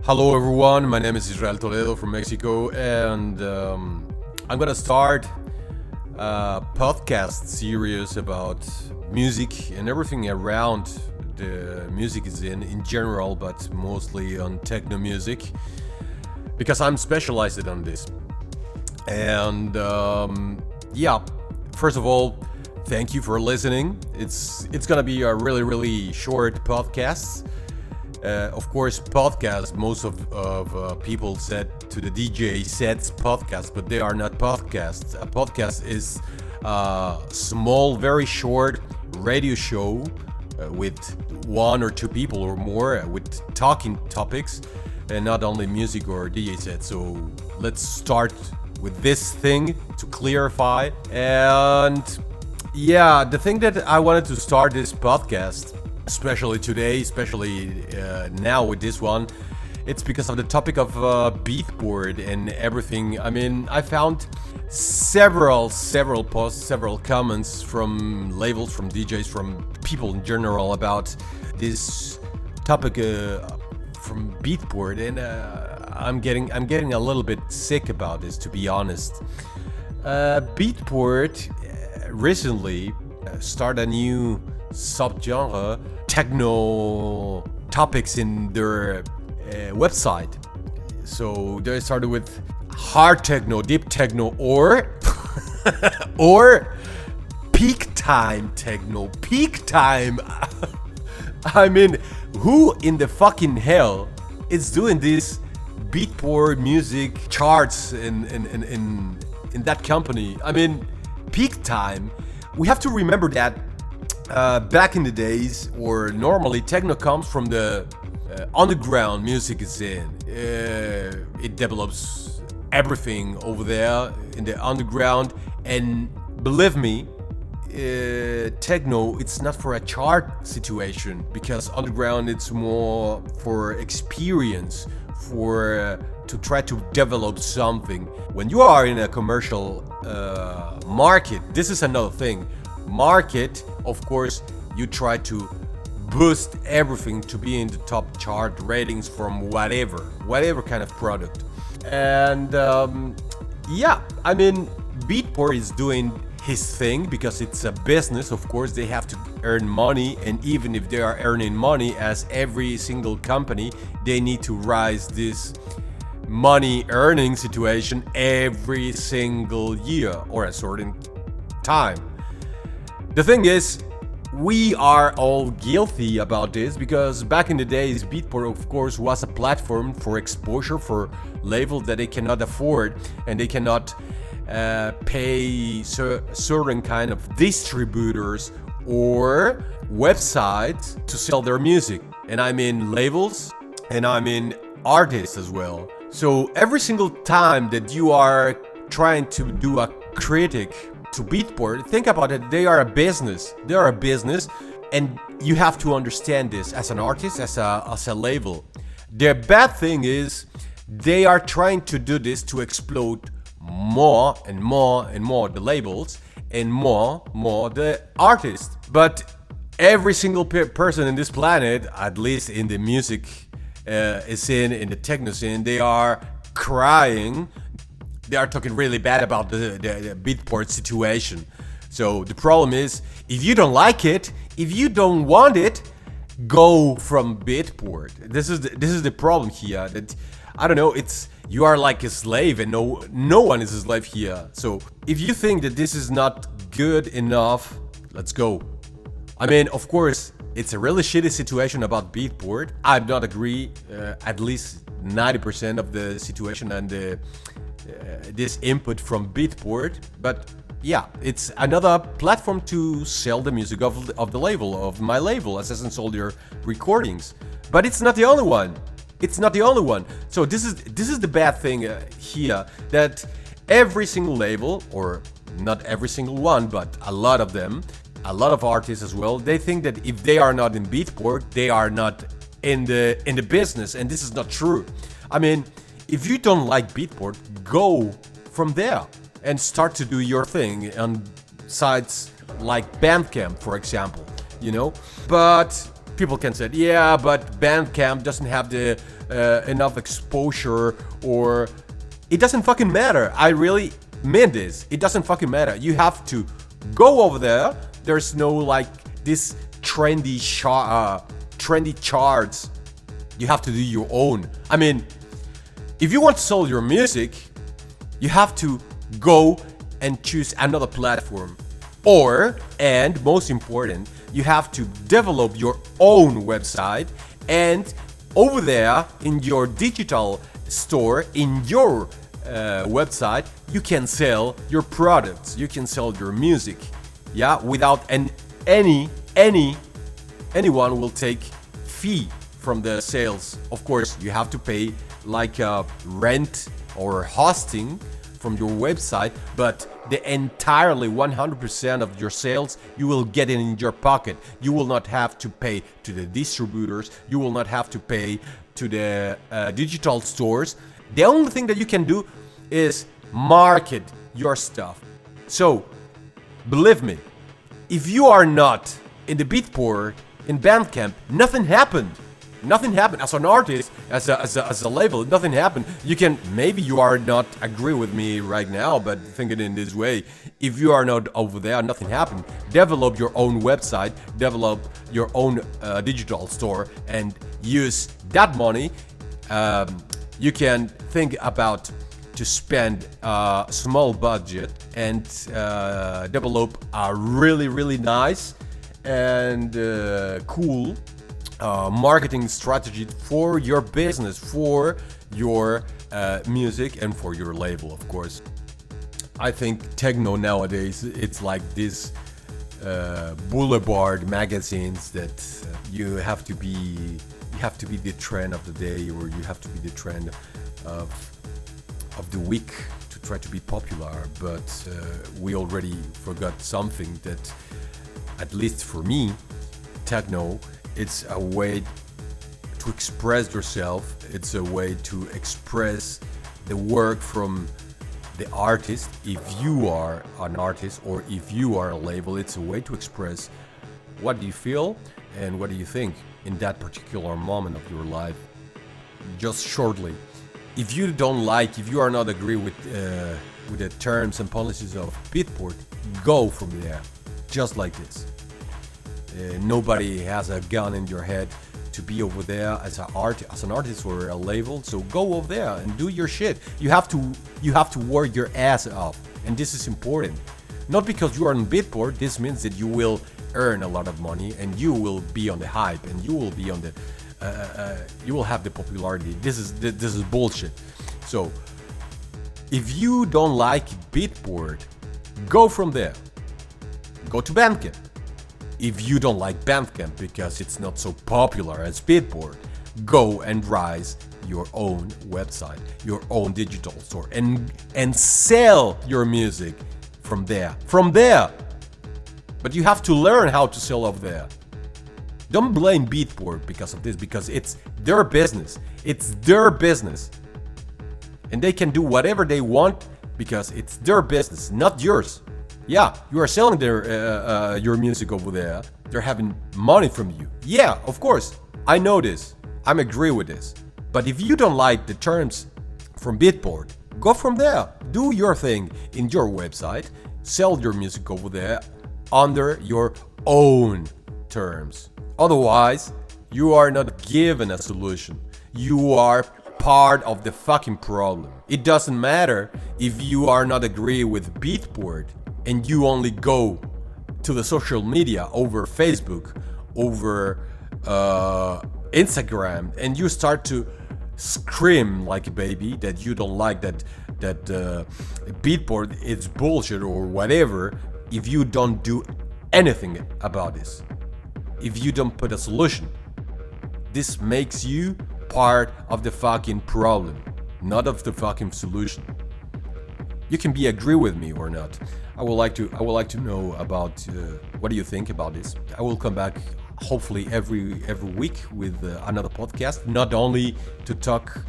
Hello everyone, my name is Israel Toledo from Mexico, and I'm gonna start a podcast series about music and everything around the music is in general, but mostly on techno music, because I'm specialized on this. And first of all, thank you for listening. It's gonna be a really short podcast. Of course, podcast. Most of people said to the DJ sets podcast, but they are not podcasts. A podcast is a small, very short radio show with one or two people or more with talking topics, and not only music or DJ sets. So let's start with this thing to clarify. And yeah, the thing that I wanted to start this podcast, especially today, especially now with this one, it's because of the topic of Beatport and everything. I mean, I found several posts, several comments from labels, from DJs, from people in general about this topic from Beatport, and I'm getting a little bit sick about this, to be honest. Beatport recently started a new subgenre, techno topics in their website. So they started with hard techno, deep techno, or or peak time techno. Peak time. I mean, who in the fucking hell is doing this Beatport music charts in that company? I mean, peak time. We have to remember that back in the days, or normally, techno comes from the underground music scene. It develops everything over there in the underground, and believe me, techno, it's not for a chart situation, because underground it's more for experience, for to try to develop something. When you are in a commercial market, this is another thing. Market, of course, you try to boost everything to be in the top chart ratings from whatever kind of product. And I mean, Beatport is doing his thing because it's a business. Of course, they have to earn money, and even if they are earning money, as every single company, they need to rise this money earning situation every single year or a certain time. The thing is, we are all guilty about this, because back in the days, Beatport, of course, was a platform for exposure for labels that they cannot afford, and they cannot pay certain kind of distributors or websites to sell their music. And I mean labels, and I mean artists as well. So every single time that you are trying to do a critic to Beatport, think about it. They are a business. They are a business, and you have to understand this as an artist, as a label. The bad thing is they are trying to do this to exploit more and more the labels, and more the artists. But every single person in this planet, at least in the music scene, in the techno scene, they are crying. They are talking really bad about the Beatport situation. So the problem is, if you don't like it, if you don't want it, go from Beatport. This is the problem here. That, I don't know, it's, you are like a slave, and no one is a slave here. So if you think that this is not good enough, let's go. I mean, of course, it's a really shitty situation about Beatport. I do not agree at least 90% of the situation and this input from Beatport, but yeah, it's another platform to sell the music of the label, of my label, Assassin Soldier Recordings. But it's not the only one. It's not the only one. So this is the bad thing here, that every single label, or not every single one, but a lot of them, a lot of artists as well, they think that if they are not in Beatport, they are not in the business, and this is not true. I mean, if you don't like Beatport, go from there and start to do your thing on sites like Bandcamp, for example, you know? But People can say, yeah, but Bandcamp doesn't have the enough exposure, or it doesn't fucking matter. I really mean this. It doesn't fucking matter. You have to go over there. There's no like this trendy charts. You have to do your own. I mean, if you want to sell your music, you have to go and choose another platform. And most important, you have to develop your own website, and over there in your digital store, in your website, you can sell your products, you can sell your music, yeah, without anyone will take fee from the sales. Of course, you have to pay like rent or hosting from your website, but the entirely 100% of your sales, you will get it in your pocket. You will not have to pay to the distributors. You will not have to pay to the digital stores. The only thing that you can do is market your stuff. So, believe me, if you are not in the Beatport, in Bandcamp, nothing happened. Nothing happened as an artist, as a label. Nothing happened. Maybe you are not agree with me right now, but thinking in this way, if you are not over there, nothing happened. Develop your own website, develop your own digital store, and use that money. You can think about to spend a small budget and develop a really nice and cool marketing strategy for your business, for your music, and for your label, of course. I think techno nowadays, it's like this boulevard magazines that you have to be the trend of the day, or you have to be the trend of the week to try to be popular. But we already forgot something that, at least for me, techno, it's a way to express yourself. It's a way to express the work from the artist. If you are an artist or if you are a label, it's a way to express what do you feel and what do you think in that particular moment of your life. Just shortly, if you are not agree with the terms and policies of Beatport, go from there, just like this. Nobody has a gun in your head to be over there as an artist or a label. So go over there and do your shit. You have to work your ass off, and this is important. Not because you are on Beatport, this means that you will earn a lot of money and you will be on the hype and you will be on the you will have the popularity. This is bullshit. So if you don't like Beatport, go from there. Go to Bandcamp. If you don't like Bandcamp because it's not so popular as Beatport, go and rise your own website, your own digital store, and sell your music from there. But you have to learn how to sell over there. Don't blame Beatport because of this, because it's their business. It's their business. And they can do whatever they want because it's their business, not yours. Yeah, you are selling your music over there. They're having money from you. Yeah, of course. I know this. I'm agree with this. But if you don't like the terms from Beatport, go from there. Do your thing in your website. Sell your music over there under your own terms. Otherwise, you are not given a solution. You are part of the fucking problem. It doesn't matter if you are not agree with Beatport and you only go to the social media over Facebook, over Instagram, and you start to scream like a baby that you don't like that Beatport is bullshit or whatever. If you don't do anything about this, if you don't put a solution, this makes you part of the fucking problem, not of the fucking solution. You can agree with me or not. I would like to know about what do you think about this. I will come back hopefully every week with another podcast, not only to talk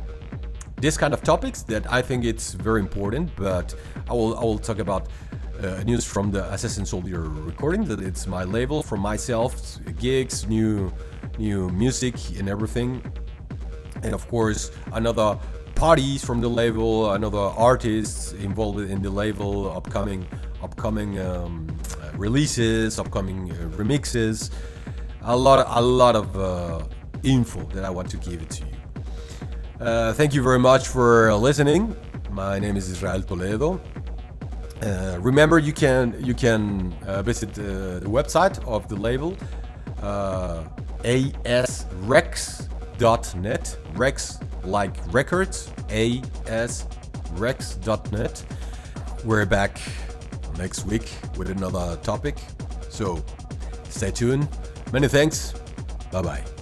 this kind of topics that I think it's very important, but I will talk about news from the Assassin Soldier recording, that it's my label, from myself, gigs, new new music and everything. And of course, another parties from the label, another artists involved in the label, upcoming releases, upcoming remixes, a lot of info that I want to give it to you. Thank you very much for listening. My name is Israel Toledo. Remember, you can visit the website of the label, asrex.net. Rex like records, asrex.net. We're back next week with another topic, so stay tuned. Many thanks. Bye bye.